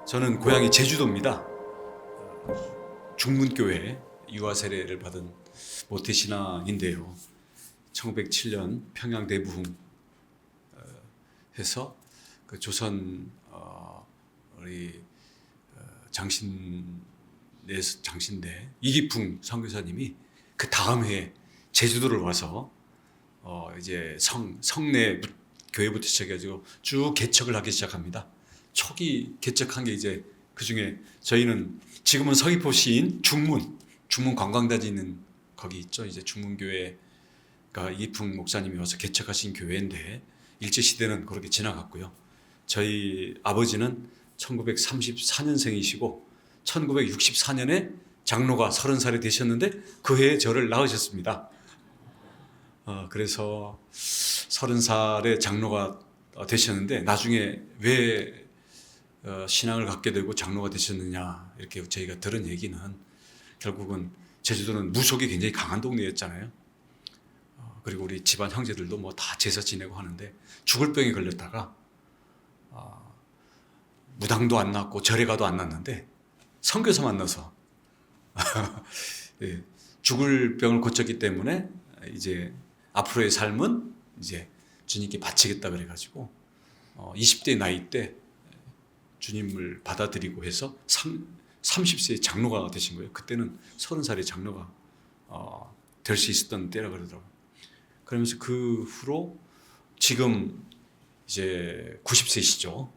저는 고향이 제주도입니다. 중문교회 유아 세례를 받은 모태신앙인데요. 1907년 평양 대부흥 해서 그 조선 우리 장신대 이기풍 선교사님이 그 다음 해에 제주도를 와서 이제 성내 교회부터 시작해가지고 쭉 개척을 하기 시작합니다. 초기 개척한 게 이제 그 중에 저희는 지금은 서귀포 시인 중문 관광단지 있는 거기 있죠. 이제 중문교회가 이기풍 목사님이 와서 개척하신 교회인데 일제시대는 그렇게 지나갔고요. 저희 아버지는 1934년생이시고 1964년에 장로가 30살이 되셨는데 그 해에 저를 낳으셨습니다. 그래서 30살에 장로가 되셨는데 나중에 왜 신앙을 갖게 되고 장로가 되셨느냐 이렇게 저희가 들은 얘기는 결국은 제주도는 무속이 굉장히 강한 동네였잖아요. 그리고 우리 집안 형제들도 뭐 다 제사 지내고 하는데 죽을 병에 걸렸다가 무당도 안 났고 절에 가도 안 났는데 선교사 만나서 예, 죽을 병을 고쳤기 때문에 이제 앞으로의 삶은 이제 주님께 바치겠다 그래가지고 20대 나이 때 주님을 받아들이고 해서 30세의 장로가 되신 거예요. 그때는 30살의 장로가 될 수 있었던 때라 그러더라고요. 그러면서 그 후로 지금 이제 90세시죠.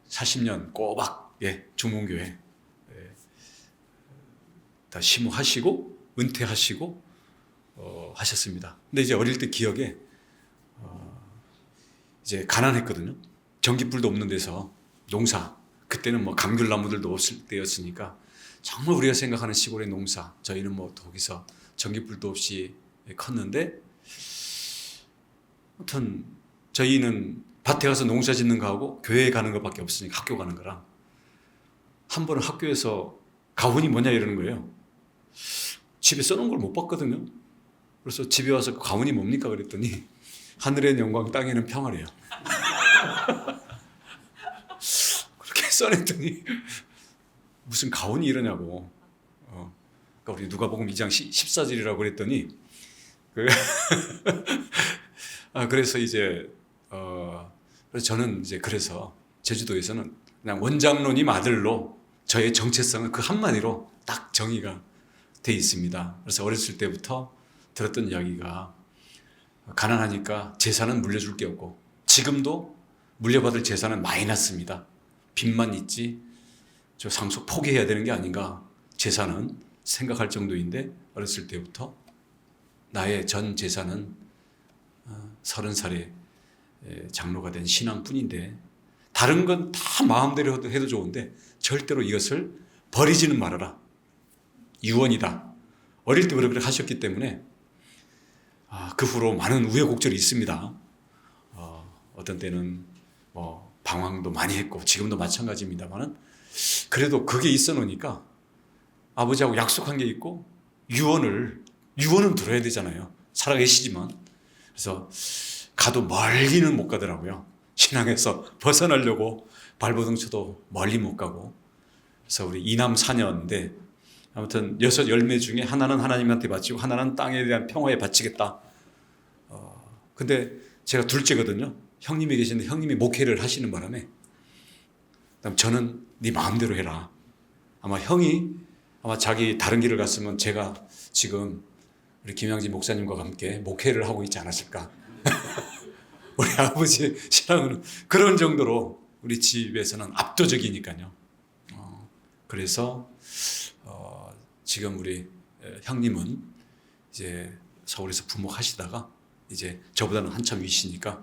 40년 꼬박 중문교회 다 심호하시고 은퇴하시고 하셨습니다. 근데 이제 어릴 때 기억에 이제 가난했거든요. 전기불도 없는 데서 농사, 그때는 뭐 감귤나무들도 없을 때였으니까 정말 우리가 생각하는 시골의 농사, 저희는 뭐 거기서 전기불도 없이 컸는데 아무튼 저희는 밭에 가서 농사 짓는 거하고 교회에 가는 것밖에 없으니까 학교 가는 거랑 한 번은 학교에서 가훈이 뭐냐 이러는 거예요. 집에 써놓은 걸 못 봤거든요. 그래서 집에 와서 가훈이 뭡니까 그랬더니 하늘엔 영광 땅에는 평화래요. 그렇게 써냈더니 무슨 가훈이 이러냐고. 그러니까 우리 누가복음 2장 14절이라고 그랬더니 그래서 이제 그래서 저는 이제 그래서 제주도에서는 그냥 원장로님 아들로 저의 정체성은 그 한마디로 딱 정의가 돼 있습니다. 그래서 어렸을 때부터 들었던 이야기가 가난하니까 재산은 물려줄 게 없고 지금도 물려받을 재산은 마이너스입니다. 빚만 있지 저 상속 포기해야 되는 게 아닌가 재산은 생각할 정도인데 어렸을 때부터 나의 전 재산은 30살에 장로가 된 신앙뿐인데 다른 건 다 마음대로 해도 좋은데 절대로 이것을 버리지는 말아라. 유언이다. 어릴 때부터 그렇게 하셨기 때문에 그 후로 많은 우여곡절이 있습니다. 어떤 때는 뭐 방황도 많이 했고 지금도 마찬가지입니다만은 그래도 그게 있어 놓으니까 아버지하고 약속한 게 있고 유언은 들어야 되잖아요. 살아계시지만. 그래서 가도 멀리는 못 가더라고요. 신앙에서 벗어나려고 발버둥 쳐도 멀리 못 가고. 그래서 우리 이남 사녀인데 아무튼 6 열매 중에 하나는 하나님한테 바치고 하나는 땅에 대한 평화에 바치겠다. 근데 제가 둘째거든요. 형님이 계시는데 형님이 목회를 하시는 바람에 그다음 저는 네 마음대로 해라. 아마 형이 자기 다른 길을 갔으면 제가 지금 우리 김양지 목사님과 함께 목회를 하고 있지 않았을까. 우리 아버지 신앙은 그런 정도로 우리 집에서는 압도적이니까요. 그래서 지금 우리 형님은 이제 서울에서 부목하시다가 이제 저보다는 한참 위시니까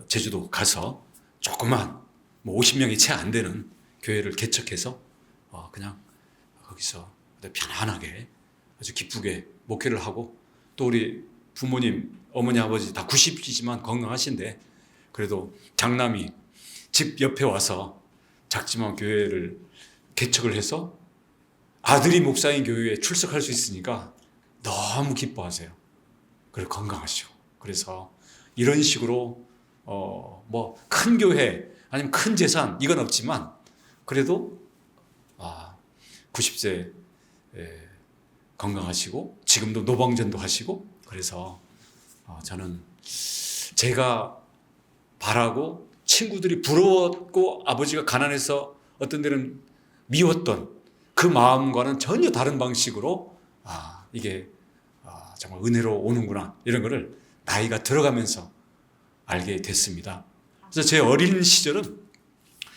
제주도 가서 조그만 뭐 50명이 채 안 되는 교회를 개척해서 그냥 거기서 편안하게 아주 기쁘게 목회를 하고 또 우리 부모님, 어머니, 아버지 다 90이지만 건강하신데 그래도 장남이 집 옆에 와서 작지만 교회를 개척을 해서 아들이 목사인 교회에 출석할 수 있으니까 너무 기뻐하세요. 그리고 건강하시고. 그래서 이런 식으로 뭐 큰 교회 아니면 큰 재산 이건 없지만 그래도 90세 건강하시고 지금도 노방전도 하시고 그래서 저는 제가 바라고 친구들이 부러웠고 아버지가 가난해서 어떤 데는 미웠던 그 마음과는 전혀 다른 방식으로 이게 정말 은혜로 오는구나 이런 거를 나이가 들어가면서 알게 됐습니다. 그래서 제 어린 시절은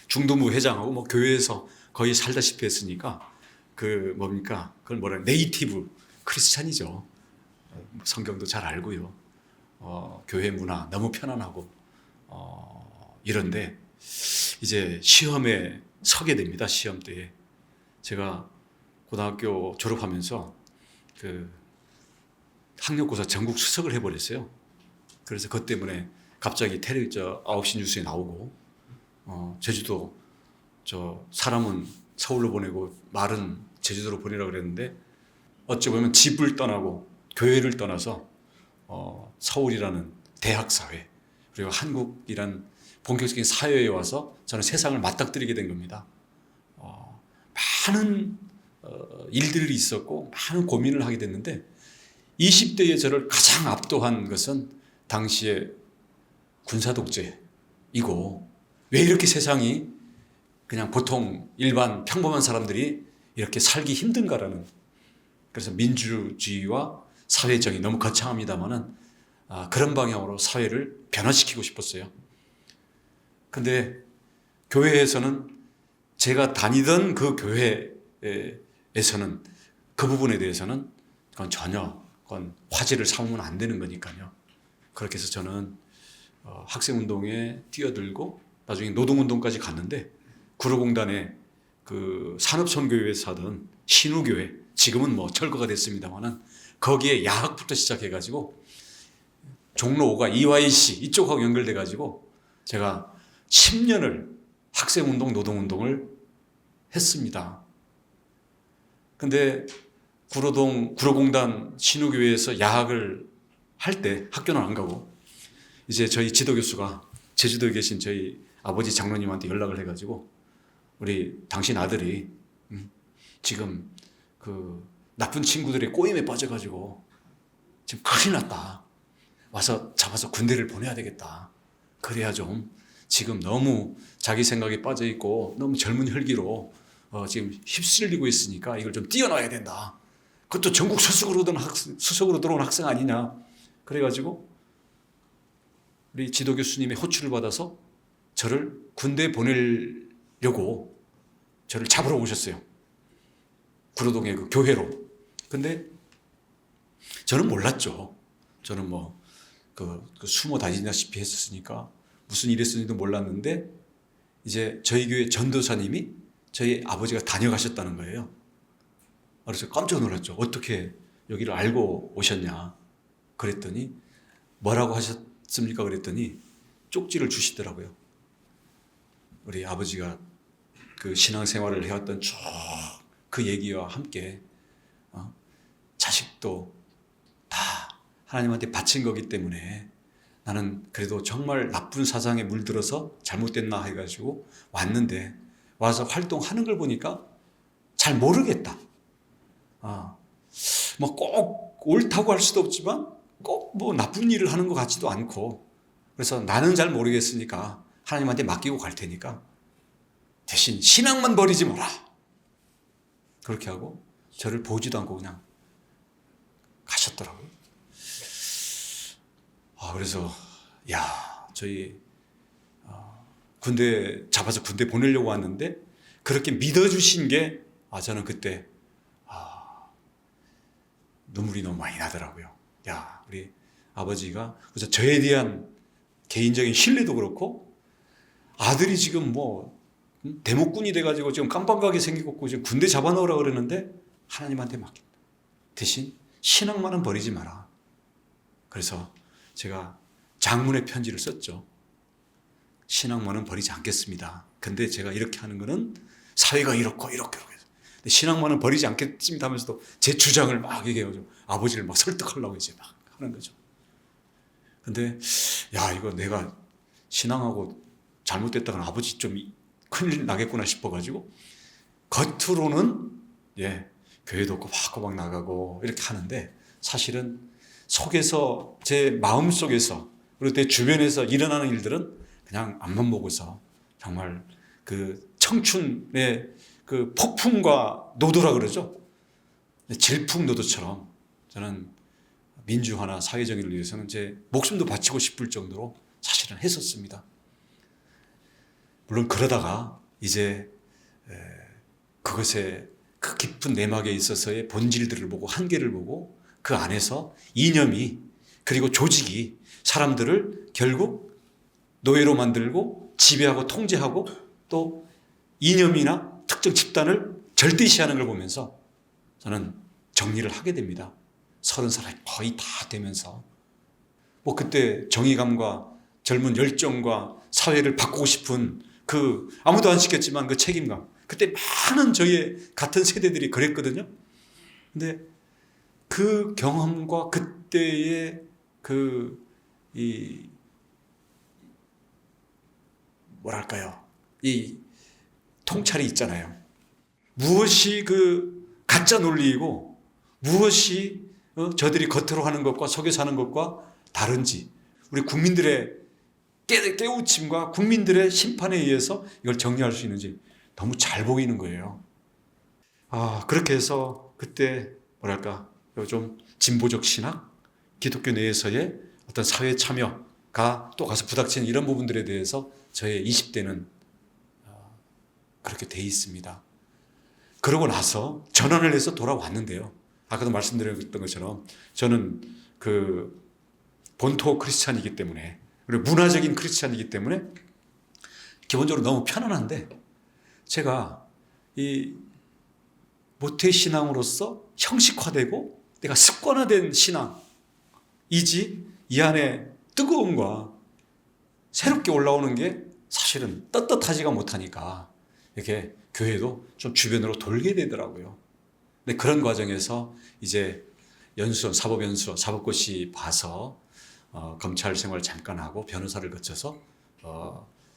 중도부 회장하고 뭐 교회에서 거의 살다시피 했으니까 그걸 뭐라 네이티브 크리스찬이죠. 성경도 잘 알고요. 교회 문화 너무 편안하고 이런데 이제 시험에 서게 됩니다. 시험 때에 제가 고등학교 졸업하면서 그 학력고사 전국 수석을 해버렸어요. 그래서 그것 때문에 갑자기 9시 뉴스에 나오고 제주도 사람은 서울로 보내고 말은 제주도로 보내라고 그랬는데 어찌 보면 집을 떠나고 교회를 떠나서 서울이라는 대학사회 그리고 한국이란 본격적인 사회에 와서 저는 세상을 맞닥뜨리게 된 겁니다. 많은 일들이 있었고 많은 고민을 하게 됐는데 20대의 저를 가장 압도한 것은 당시에 군사독재이고 왜 이렇게 세상이 그냥 보통 일반 평범한 사람들이 이렇게 살기 힘든가라는 그래서 민주주의와 사회정의 너무 거창합니다만은 그런 방향으로 사회를 변화시키고 싶었어요. 근데 교회에서는 제가 다니던 그 교회에서는 그 부분에 대해서는 그건 전혀 화제를 삼으면 안 되는 거니까요. 그렇게 해서 저는 학생운동에 뛰어들고 나중에 노동운동까지 갔는데 구로공단에 그 산업선교회에서 하던 신우교회 지금은 뭐 철거가 됐습니다만은 거기에 야학부터 시작해가지고 종로 5가 EYC 이쪽하고 연결돼가지고 제가 10년을 학생운동 노동운동을 했습니다. 근데 구로공단 신우교회에서 야학을 할 때 학교는 안 가고 이제 저희 지도교수가 제주도에 계신 저희 아버지 장로님한테 연락을 해가지고 우리 당신 아들이 지금 그 나쁜 친구들의 꼬임에 빠져가지고 지금 큰일 났다. 와서 잡아서 군대를 보내야 되겠다. 그래야 좀 지금 너무 자기 생각에 빠져있고 너무 젊은 혈기로 지금 휩쓸리고 있으니까 이걸 좀 띄워놔야 된다. 그것도 전국 수석으로 들어온 학생 아니냐. 그래가지고 우리 지도 교수님의 호출을 받아서 저를 군대에 보내려고 저를 잡으러 오셨어요. 구로동의 그 교회로. 근데 저는 몰랐죠. 저는 숨어 다니다시피 했었으니까 무슨 일이 있었는지도 몰랐는데 이제 저희 교회 전도사님이 저희 아버지가 다녀가셨다는 거예요. 그래서 깜짝 놀랐죠. 어떻게 여기를 알고 오셨냐. 그랬더니 뭐라고 하셨습니까? 그랬더니 쪽지를 주시더라고요. 우리 아버지가 그 신앙생활을 해왔던 쭉 그 얘기와 함께 자식도 다 하나님한테 바친 거기 때문에 나는 그래도 정말 나쁜 사상에 물들어서 잘못됐나 해가지고 왔는데 와서 활동하는 걸 보니까 잘 모르겠다. 뭐 꼭 옳다고 할 수도 없지만 꼭 뭐 나쁜 일을 하는 것 같지도 않고 그래서 나는 잘 모르겠으니까 하나님한테 맡기고 갈 테니까 대신 신앙만 버리지 마라. 그렇게 하고 저를 보지도 않고 그냥 가셨더라고요. 그래서 저희 잡아서 군대 보내려고 왔는데 그렇게 믿어주신 게 저는 그때 눈물이 너무 많이 나더라고요. 우리 아버지가 그래서 저에 대한 개인적인 신뢰도 그렇고 아들이 지금 대목군이 돼가지고 지금 깜빡하게 생기고 지금 군대 잡아넣으라 그러는데 하나님한테 맡긴다. 대신 신앙만은 버리지 마라. 그래서 제가 장문의 편지를 썼죠. 신앙만은 버리지 않겠습니다. 근데 제가 이렇게 하는 거는 사회가 이렇게 신앙만은 버리지 않겠습니다 하면서도 제 주장을 막 얘기해요. 아버지를 막 설득하려고 이제 막 하는 거죠. 근데 이거 내가 신앙하고 잘못됐다가 아버지 좀 큰일 나겠구나 싶어가지고 겉으로는 교회도 꼬박꼬박 나가고 이렇게 하는데 사실은 속에서 제 마음속에서 그리고 내 주변에서 일어나는 일들은 그냥 앞만 보고서 정말 그 청춘의 그 폭풍과 노도라 그러죠. 질풍노도처럼 저는 민주화나 사회정의를 위해서는 제 목숨도 바치고 싶을 정도로 사실은 했었습니다. 물론 그러다가 이제 그것의 그 깊은 내막에 있어서의 본질들을 보고 한계를 보고 그 안에서 이념이 그리고 조직이 사람들을 결국 노예로 만들고 지배하고 통제하고 또 이념이나 특정 집단을 절대시하는 걸 보면서 저는 정리를 하게 됩니다. 30살이 거의 다 되면서 뭐 그때 정의감과 젊은 열정과 사회를 바꾸고 싶은 그 아무도 안 시켰지만 그 책임감, 그때 많은 저희 같은 세대들이 그랬거든요. 근데 그 경험과 그때의 이 통찰이 있잖아요. 무엇이 그 가짜 논리이고 무엇이 저들이 겉으로 하는 것과 속에서 하는 것과 다른지 우리 국민들의 깨우침과 국민들의 심판에 의해서 이걸 정리할 수 있는지 너무 잘 보이는 거예요. 그렇게 해서 그때 좀 진보적 신학, 기독교 내에서의 어떤 사회 참여가 또 가서 부닥치는 이런 부분들에 대해서 저의 20대는 그렇게 돼 있습니다. 그러고 나서 전환을 해서 돌아왔는데요. 아까도 말씀드렸던 것처럼 저는 그 본토 크리스찬이기 때문에 그리고 문화적인 크리스찬이기 때문에 기본적으로 너무 편안한데 제가 이 모태신앙으로서 형식화되고 내가 습관화된 신앙이지 이 안에 뜨거움과 새롭게 올라오는 게 사실은 떳떳하지가 못하니까 이렇게 교회도 좀 주변으로 돌게 되더라고요. 근데 그런 과정에서 이제 사법연수원, 사법고시 봐서 검찰 생활 잠깐 하고 변호사를 거쳐서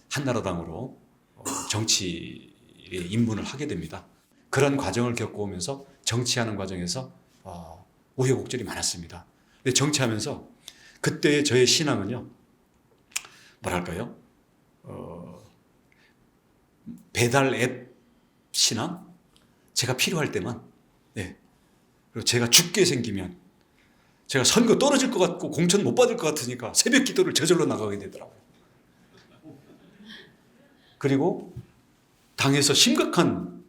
한나라당으로 정치에 입문을 하게 됩니다. 그런 과정을 겪어오면서 정치하는 과정에서 우여곡절이 많았습니다. 근데 정치하면서 그때의 저의 신앙은요, 배달 앱 신앙? 제가 필요할 때만, 그리고 제가 죽게 생기면, 제가 선거 떨어질 것 같고 공천 못 받을 것 같으니까 새벽 기도를 저절로 나가게 되더라고요. 그리고 당에서 심각한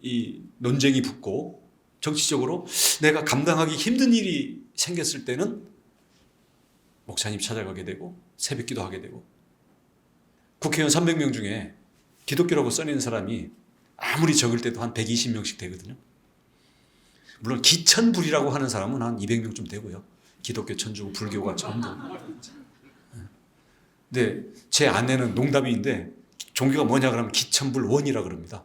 이 논쟁이 붙고 정치적으로 내가 감당하기 힘든 일이 생겼을 때는 목사님 찾아가게 되고 새벽 기도하게 되고 국회의원 300명 중에 기독교라고 써있는 사람이 아무리 적을 때도 한 120명씩 되거든요. 물론 기천불이라고 하는 사람은 한 200명쯤 되고요. 기독교, 천주교, 불교가 전부. 근데 제 아내는 농담인데 종교가 뭐냐 그러면 기천불원이라 그럽니다.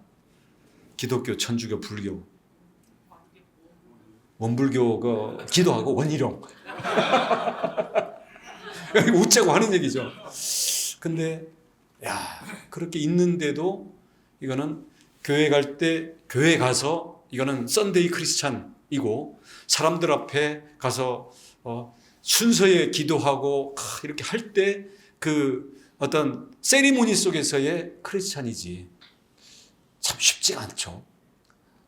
기독교, 천주교, 불교. 원불교가 기도하고 원희룡. 웃자고 하는 얘기죠. 근데 그렇게 있는데도 이거는 교회 갈 때 교회 가서 이거는 썬데이 크리스찬이고 사람들 앞에 가서 순서에 기도하고 이렇게 할 때 그 어떤 세리모니 속에서의 크리스찬이지 참 쉽지가 않죠.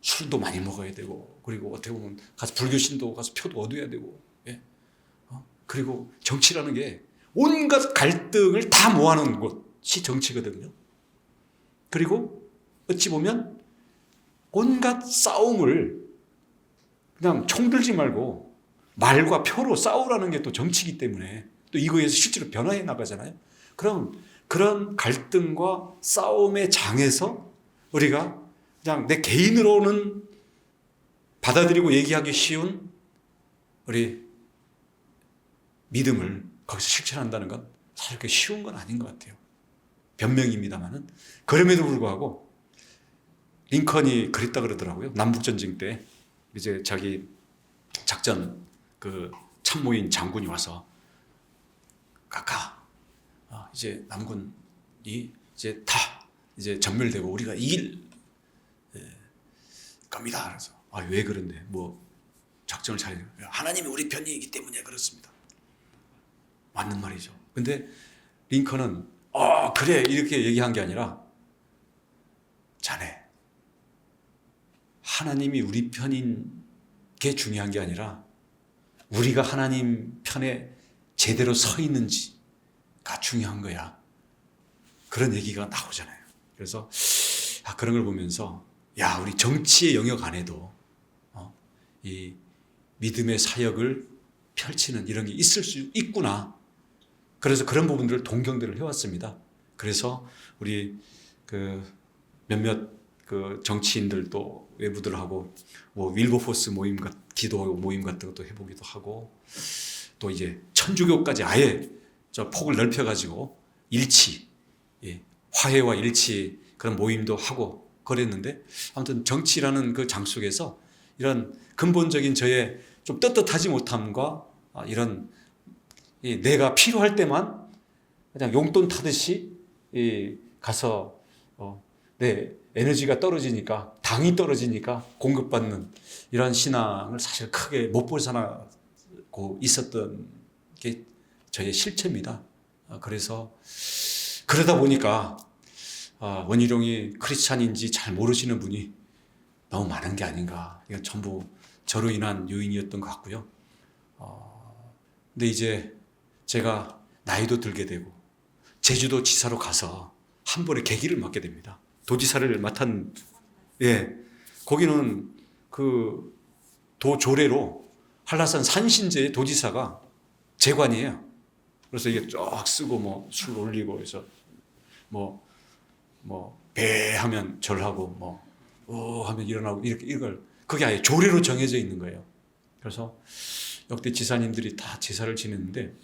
술도 많이 먹어야 되고 그리고 어떻게 보면 가서 불교신도 가서 표도 얻어야 되고 그리고 정치라는 게 온갖 갈등을 다 모아놓은 곳이 정치거든요. 그리고 어찌 보면 온갖 싸움을 그냥 총 들지 말고 말과 표로 싸우라는 게 또 정치이기 때문에 또 이거에서 실제로 변화해 나가잖아요. 그럼 그런 갈등과 싸움의 장에서 우리가 그냥 내 개인으로는 받아들이고 얘기하기 쉬운 우리 믿음을 거기서 실천한다는 건 사실 그렇게 쉬운 건 아닌 것 같아요. 변명입니다만은. 그럼에도 불구하고 링컨이 그랬다 그러더라고요. 남북전쟁 때 이제 자기 작전 그 참모인 장군이 와서 가까 이제 남군이 이제 다 이제 전멸되고 우리가 이길 겁니다. 그래서 왜 그런데 뭐 작전을 잘 하나님이 우리 편이기 때문에 그렇습니다. 맞는 말이죠. 근데 링컨은 그래 이렇게 얘기한 게 아니라 자네 하나님이 우리 편인 게 중요한 게 아니라 우리가 하나님 편에 제대로 서 있는지가 중요한 거야. 그런 얘기가 나오잖아요. 그래서 그런 걸 보면서 우리 정치의 영역 안에도 이 믿음의 사역을 펼치는 이런 게 있을 수 있구나. 그래서 그런 부분들을 동경들을 해왔습니다. 그래서 우리 몇몇 정치인들도 외부들하고 뭐 윌버포스 모임 기도 모임 같은 것도 해보기도 하고 또 이제 천주교까지 아예 저 폭을 넓혀가지고 일치, 화해와 일치 그런 모임도 하고 그랬는데 아무튼 정치라는 그 장 속에서 이런 근본적인 저의 좀 떳떳하지 못함과 이런 내가 필요할 때만 그냥 용돈 타듯이 가서 내 에너지가 떨어지니까 당이 떨어지니까 공급받는 이런 신앙을 사실 크게 못 벗어나고 있었던 게 저의 실체입니다. 그래서 그러다 보니까 원희룡이 크리스찬인지 잘 모르시는 분이 너무 많은 게 아닌가. 이건 전부 저로 인한 요인이었던 것 같고요. 근데 이제 제가 나이도 들게 되고 제주도 지사로 가서 한 번에 계기를 맞게 됩니다. 도지사를 맡은 거기는 그 도조례로 한라산 산신제의 도지사가 재관이에요. 그래서 이게 쫙 쓰고 뭐 술 올리고 해서 뭐 배하면 절하고 하면 일어나고 이렇게 이걸 그게 아예 조례로 정해져 있는 거예요. 그래서 역대 지사님들이 다 제사를 지냈는데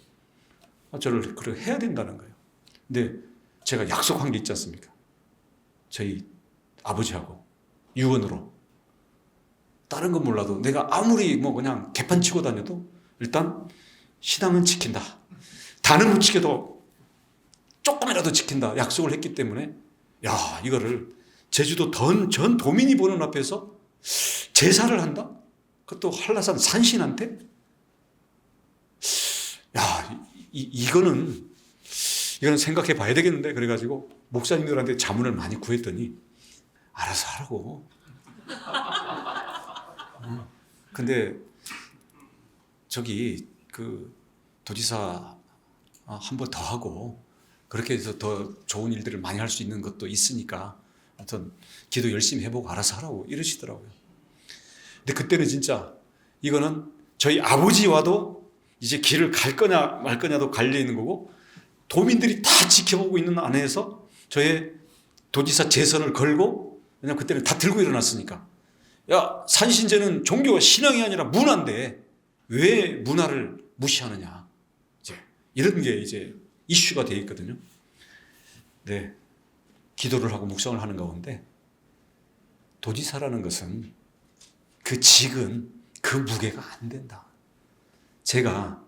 저를 그렇게 해야 된다는 거예요. 근데 제가 약속한 게 있지 않습니까? 저희 아버지하고 유언으로 다른 건 몰라도 내가 아무리 그냥 개판 치고 다녀도 일단 신앙은 지킨다. 단은 못 지켜도 조금이라도 지킨다. 약속을 했기 때문에 이거를 제주도 전 도민이 보는 앞에서 제사를 한다? 그것도 한라산 산신한테? 이거는 생각해 봐야 되겠는데 그래가지고 목사님들한테 자문을 많이 구했더니 알아서 하라고. 근데 저기 도지사 한 번 더 하고 그렇게 해서 더 좋은 일들을 많이 할 수 있는 것도 있으니까 하여튼 기도 열심히 해보고 알아서 하라고 이러시더라고요. 근데 그때는 진짜 이거는 저희 아버지와도 이제 길을 갈 거냐 말 거냐도 갈려 있는 거고 도민들이 다 지켜보고 있는 안에서 저의 도지사 재선을 걸고 왜냐면 그때는 다 들고 일어났으니까 산신제는 종교와 신앙이 아니라 문화인데 왜 문화를 무시하느냐 이런 게 이제 이슈가 되어 있거든요. 네, 기도를 하고 묵상을 하는 가운데 도지사라는 것은 그 직은 그 무게가 안 된다. 제가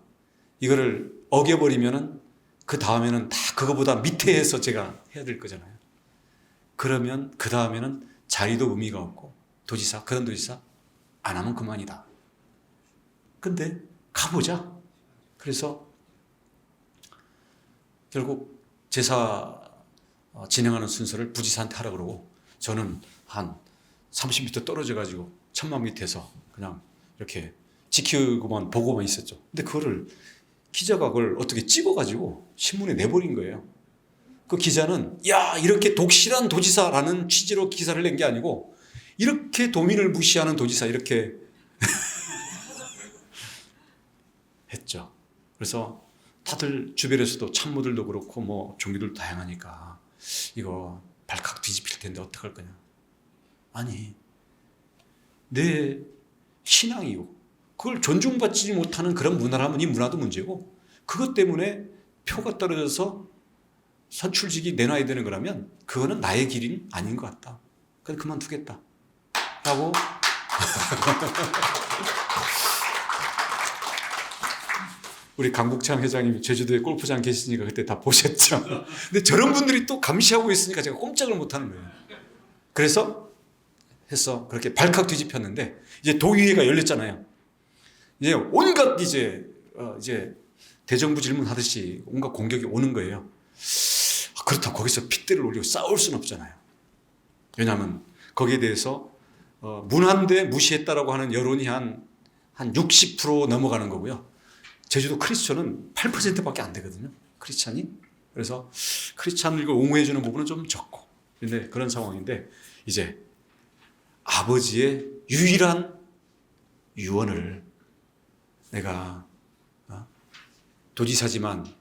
이거를 어겨버리면은 그 다음에는 다 그거보다 밑에 해서 제가 해야 될 거잖아요. 그러면 그 다음에는 자리도 의미가 없고 그런 도지사 안 하면 그만이다. 근데 가보자. 그래서 결국 제사 진행하는 순서를 부지사한테 하라고 그러고 저는 한 30m 떨어져 가지고 천막 밑에서 그냥 이렇게 지키고만 보고만 있었죠. 근데 그거를 기자가 그걸 어떻게 찍어가지고 신문에 내버린 거예요. 그 기자는 이렇게 독실한 도지사라는 취지로 기사를 낸 게 아니고 이렇게 도민을 무시하는 도지사 이렇게 했죠. 그래서 다들 주변에서도 참모들도 그렇고 종교들도 다양하니까 이거 발칵 뒤집힐 텐데 어떡할 거냐. 아니 내 신앙이고 그걸 존중받지 못하는 그런 문화라면 이 문화도 문제고 그것 때문에 표가 떨어져서 선출직이 내놔야 되는 거라면 그거는 나의 길이 아닌 것 같다. 그래서 그만두겠다 라고 우리 강국창 회장님이 제주도에 골프장 계시니까 그때 다 보셨죠. 근데 저런 분들이 또 감시하고 있으니까 제가 꼼짝을 못하는 거예요. 그래서 해서 그렇게 발칵 뒤집혔는데 이제 도의회가 열렸잖아요. 이제 온갖 이제 대정부 질문하듯이 온갖 공격이 오는 거예요. 그렇다고 거기서 핏대를 올리고 싸울 수는 없잖아요. 왜냐하면 거기에 대해서 문화인데 무시했다라고 하는 여론이 한 60% 넘어가는 거고요. 제주도 크리스천은 8%밖에 안 되거든요. 크리스찬이. 그래서 크리스찬을 옹호해주는 부분은 좀 적고. 근데 그런 상황인데 이제 아버지의 유일한 유언을 내가 도지사지만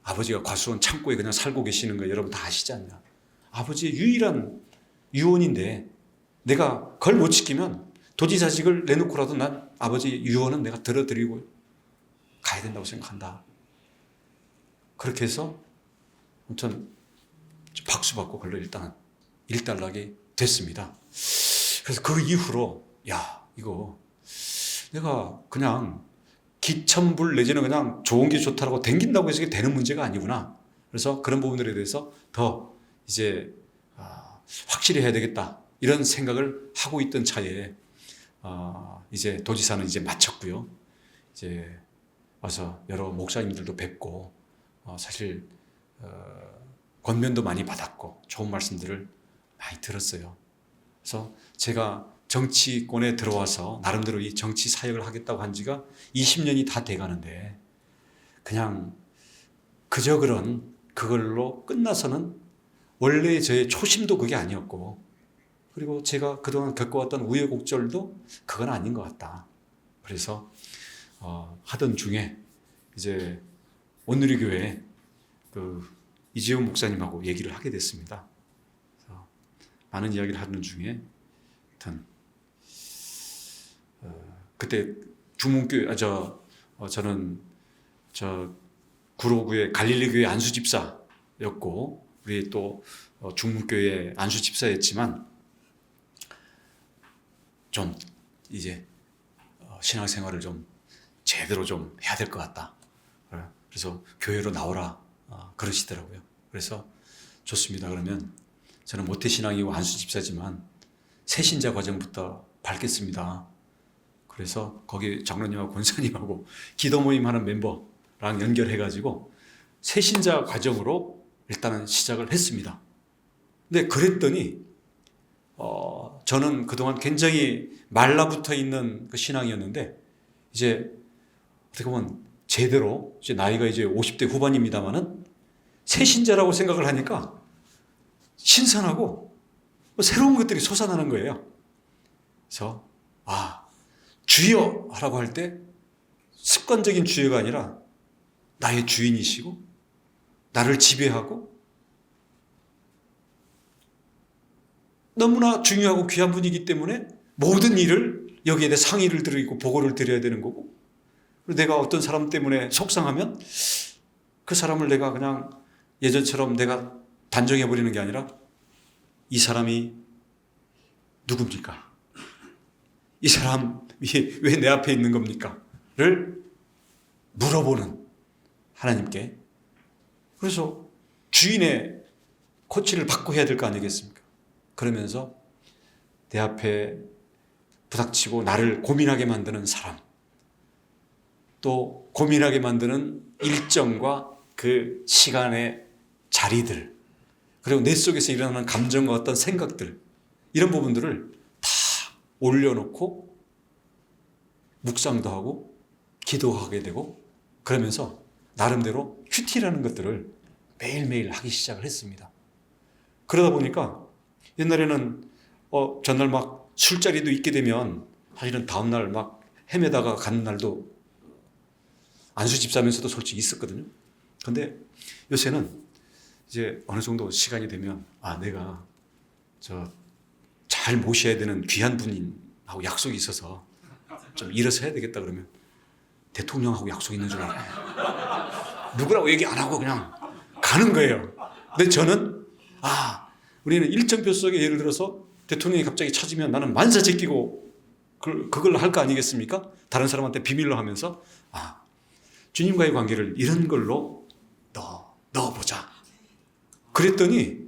아버지가 과수원 창고에 그냥 살고 계시는 거 여러분 다 아시지 않냐. 아버지의 유일한 유언인데 내가 그걸 못 지키면 도지사직을 내놓고라도 난 아버지의 유언은 내가 들어드리고 가야 된다고 생각한다. 그렇게 해서 아무튼 박수 받고 그걸로 일단 일단락이 됐습니다. 그래서 그 이후로 야 이거 내가 그냥 기천불 내지는 그냥 좋은 게 좋다라고 댕긴다고 해서 이게 되는 문제가 아니구나. 그래서 그런 부분들에 대해서 더 이제 확실히 해야 되겠다 이런 생각을 하고 있던 차에 이제 도지사는 이제 마쳤고요. 이제 와서 여러 목사님들도 뵙고 사실 권면도 많이 받았고 좋은 말씀들을 많이 들었어요. 그래서 제가 정치권에 들어와서 나름대로 이 정치 사역을 하겠다고 한 지가 20년이 다 돼가는데 그냥 그저 그걸로 끝나서는 원래 저의 초심도 그게 아니었고 그리고 제가 그동안 겪어왔던 우여곡절도 그건 아닌 것 같다. 그래서 하던 중에 이제 온누리교회 그 이재훈 목사님하고 얘기를 하게 됐습니다. 그래서 많은 이야기를 하는 중에 하여튼 그때 중문교회 저는 구로구의 갈릴리교회 안수집사였고 우리 또 중문교회 안수집사였지만 좀 이제 신앙생활을 좀 제대로 좀 해야 될 것 같다. 그래서 교회로 나오라 그러시더라고요. 그래서 좋습니다. 그러면 저는 모태신앙이고 안수집사지만 새신자 과정부터 밟겠습니다. 그래서 거기 장로님하고 권사님하고 기도 모임 하는 멤버랑 연결해가지고 새신자 과정으로 일단은 시작을 했습니다. 근데 그랬더니 저는 그동안 굉장히 말라붙어 있는 그 신앙이었는데 이제 어떻게 보면 제대로 이제 나이가 이제 50대 후반입니다만은 새신자라고 생각을 하니까 신선하고 새로운 것들이 솟아나는 거예요. 그래서 주여 하라고 할 때 습관적인 주여가 아니라 나의 주인이시고 나를 지배하고 너무나 중요하고 귀한 분이기 때문에 모든 일을 여기에 대해 상의를 드리고 보고를 드려야 되는 거고 그리고 내가 어떤 사람 때문에 속상하면 그 사람을 내가 그냥 예전처럼 내가 단정해버리는 게 아니라 이 사람이 누굽니까? 이 사람이 왜 내 앞에 있는 겁니까? 를 물어보는 하나님께 그래서 주인의 코치를 받고 해야 될 거 아니겠습니까? 그러면서 내 앞에 부닥치고 나를 고민하게 만드는 사람 또 고민하게 만드는 일정과 그 시간의 자리들 그리고 내 속에서 일어나는 감정과 어떤 생각들 이런 부분들을 다 올려놓고 묵상도 하고 기도하게 되고 그러면서 나름대로 큐티라는 것들을 매일매일 하기 시작을 했습니다. 그러다 보니까 옛날에는 전날 막 술자리도 있게 되면 사실은 다음날 막 헤매다가 가는 날도 안수집사면서도 솔직히 있었거든요. 근데 요새는 이제 어느 정도 시간이 되면 내가 잘 모셔야 되는 귀한 분하고 약속이 있어서 좀 일어서 해야 되겠다 그러면 대통령하고 약속 있는 줄 알아요. 누구라고 얘기 안 하고 그냥 가는 거예요. 근데 저는 우리는 일정표 속에 예를 들어서 대통령이 갑자기 찾으면 나는 만사 제끼고 그걸 할 거 아니겠습니까? 다른 사람한테 비밀로 하면서 주님과의 관계를 이런 걸로 넣어보자. 그랬더니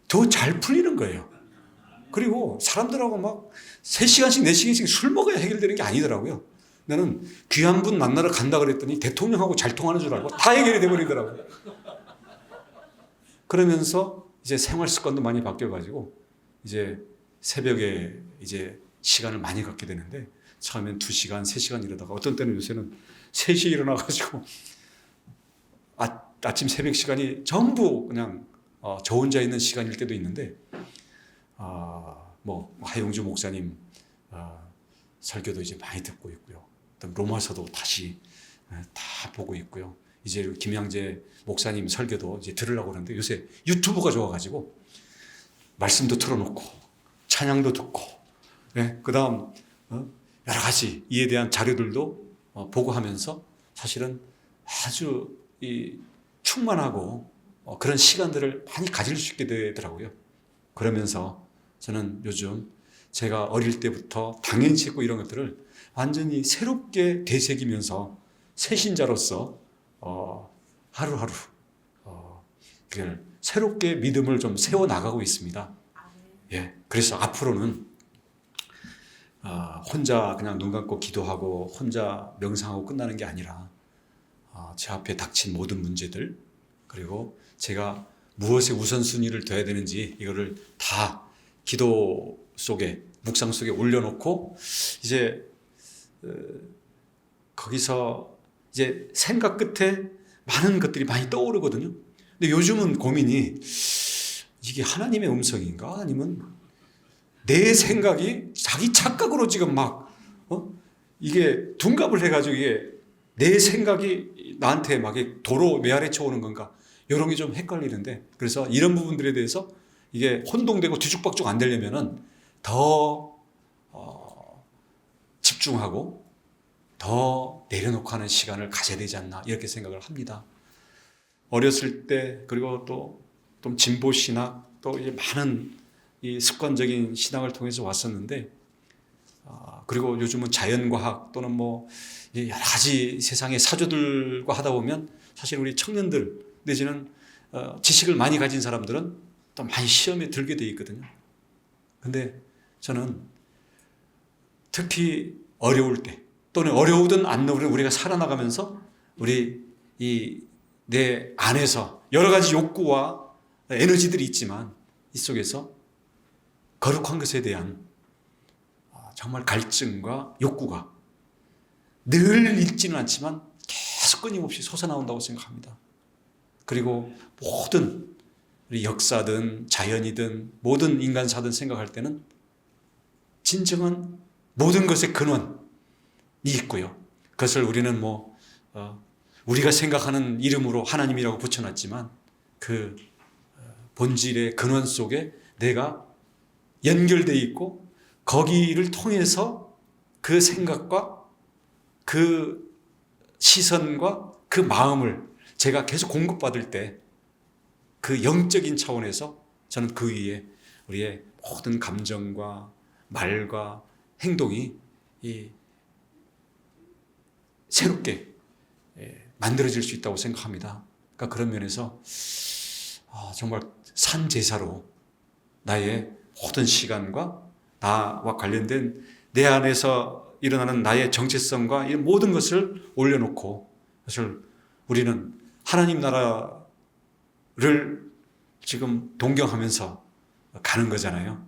더 잘 풀리는 거예요. 그리고 사람들하고 막 3시간씩 4시간씩 술 먹어야 해결되는 게 아니더라고요. 나는 귀한 분 만나러 간다 그랬더니 대통령하고 잘 통하는 줄 알고 다 해결이 돼버리더라고요. 그러면서 이제 생활 습관도 많이 바뀌어가지고 이제 새벽에 이제 시간을 많이 갖게 되는데, 처음엔 2시간, 3시간 이러다가 어떤 때는 요새는 3시에 일어나가지고 아침 새벽 시간이 전부 그냥 저 혼자 있는 시간일 때도 있는데, 뭐 하용주 목사님 설교도 이제 많이 듣고 있고요. 또 로마서도 다시 다 보고 있고요. 이제 김양재 목사님 설교도 이제 들으려고 그러는데, 요새 유튜브가 좋아가지고 말씀도 틀어놓고 찬양도 듣고, 그다음 여러 가지 이에 대한 자료들도 보고 하면서 사실은 아주 충만하고 그런 시간들을 많이 가질 수 있게 되더라고요. 그러면서 저는 요즘 제가 어릴 때부터 당연시 했고 이런 것들을 완전히 새롭게 되새기면서 새신자로서 하루하루 그걸 새롭게 믿음을 좀 세워나가고 있습니다. 그래서 앞으로는 혼자 그냥 눈 감고 기도하고 혼자 명상하고 끝나는 게 아니라 제 앞에 닥친 모든 문제들, 그리고 제가 무엇에 우선순위를 둬야 되는지 이거를 다 기도 속에, 묵상 속에 올려놓고 이제 거기서 이제 생각 끝에 많은 것들이 많이 떠오르거든요. 근데 요즘은 고민이, 이게 하나님의 음성인가 아니면 내 생각이 자기 착각으로 지금 막 이게 둔갑을 해가지고 이게 내 생각이 나한테 막 도로 메아리쳐 오는 건가, 이런 게 좀 헷갈리는데, 그래서 이런 부분들에 대해서 이게 혼동되고 뒤죽박죽 안 되려면은 더 집중하고 더 내려놓고 하는 시간을 가져야 되지 않나, 이렇게 생각을 합니다. 어렸을 때, 그리고 또 좀 진보 신학, 또 이제 많은 이 습관적인 신앙을 통해서 왔었는데, 그리고 요즘은 자연과학 또는 뭐 여러 가지 세상의 사조들과 하다 보면 사실 우리 청년들 내지는 지식을 많이 가진 사람들은 또 많이 시험에 들게 돼 있거든요. 근데 저는 특히 어려울 때, 또는 어려우든 안 어려우든 우리가 살아나가면서 우리 내 안에서 여러 가지 욕구와 에너지들이 있지만 이 속에서 거룩한 것에 대한 정말 갈증과 욕구가 늘 있지는 않지만 계속 끊임없이 솟아나온다고 생각합니다. 그리고 모든 우리 역사든 자연이든 모든 인간사든 생각할 때는 진정한 모든 것의 근원이 있고요. 그것을 우리는 우리가 생각하는 이름으로 하나님이라고 붙여놨지만 그 본질의 근원 속에 내가 연결되어 있고, 거기를 통해서 그 생각과 그 시선과 그 마음을 제가 계속 공급받을 때, 그 영적인 차원에서 저는 그 위에 우리의 모든 감정과 말과 행동이 새롭게 만들어질 수 있다고 생각합니다. 그러니까 그런 면에서 정말 산 제사로 나의 모든 시간과 나와 관련된 내 안에서 일어나는 나의 정체성과 이 모든 것을 올려놓고, 사실 우리는 하나님 나라를 지금 동경하면서 가는 거잖아요.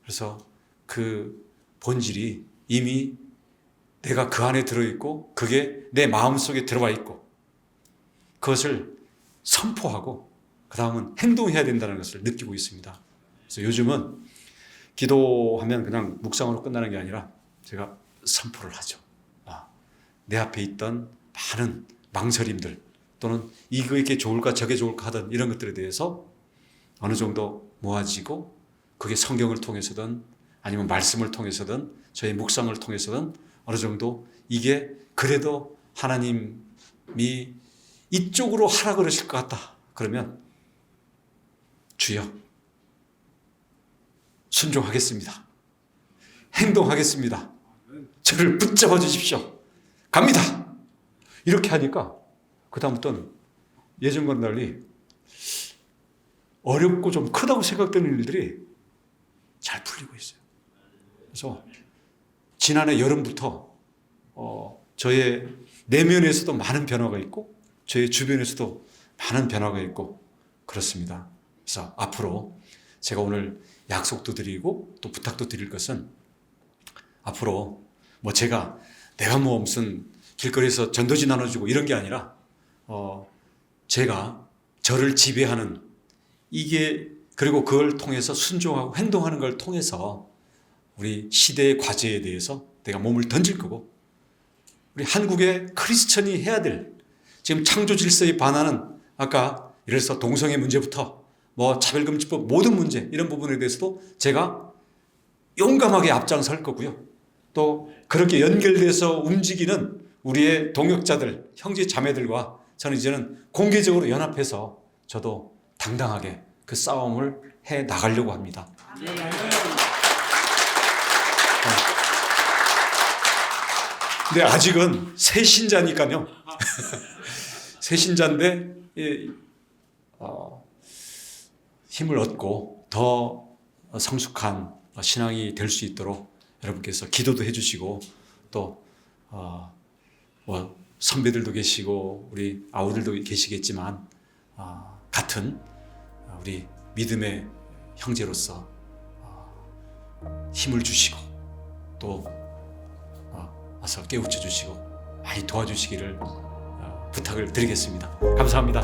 그래서 그 본질이 이미 내가 그 안에 들어있고 그게 내 마음속에 들어와 있고, 그것을 선포하고 그 다음은 행동해야 된다는 것을 느끼고 있습니다. 그래서 요즘은 기도하면 그냥 묵상으로 끝나는 게 아니라 제가 선포를 하죠. 내 앞에 있던 많은 망설임들, 또는 이게 좋을까 저게 좋을까 하던 이런 것들에 대해서 어느 정도 모아지고, 그게 성경을 통해서든 아니면 말씀을 통해서든 저의 묵상을 통해서든 어느 정도 이게 그래도 하나님이 이쪽으로 하라 그러실 것 같다, 그러면 주여 순종하겠습니다. 행동하겠습니다. 저를 붙잡아 주십시오. 갑니다. 이렇게 하니까 그다음부터는 예전과는 달리 어렵고 좀 크다고 생각되는 일들이 잘 풀리고 있어요. 그래서 지난해 여름부터 저의 내면에서도 많은 변화가 있고 저의 주변에서도 많은 변화가 있고 그렇습니다. 그래서 앞으로 제가 오늘 약속도 드리고 또 부탁도 드릴 것은 앞으로 내가 무슨 길거리에서 전도지 나눠주고 이런 게 아니라 제가 저를 지배하는 이게 그리고 그걸 통해서 순종하고 행동하는 걸 통해서 우리 시대의 과제에 대해서 내가 몸을 던질 거고 우리 한국의 크리스천이 해야 될 지금 창조 질서에 반하는 아까 예를 들어서 동성애 문제부터 차별금지법 모든 문제 이런 부분에 대해서도 제가 용감하게 앞장설 거고요. 또 그렇게 연결돼서 움직이는 우리의 동역자들, 형제 자매들과 저는 이제는 공개적으로 연합해서 저도 당당하게 그 싸움을 해 나가려고 합니다. 근데 아직은 새 신자니까요. 새 신자인데 힘을 얻고 더 성숙한 신앙이 될 수 있도록 여러분께서 기도도 해주시고 또 선배들도 계시고 우리 아우들도 계시겠지만 같은 우리 믿음의 형제로서 힘을 주시고 또 와서 깨우쳐 주시고 많이 도와주시기를 부탁을 드리겠습니다. 감사합니다.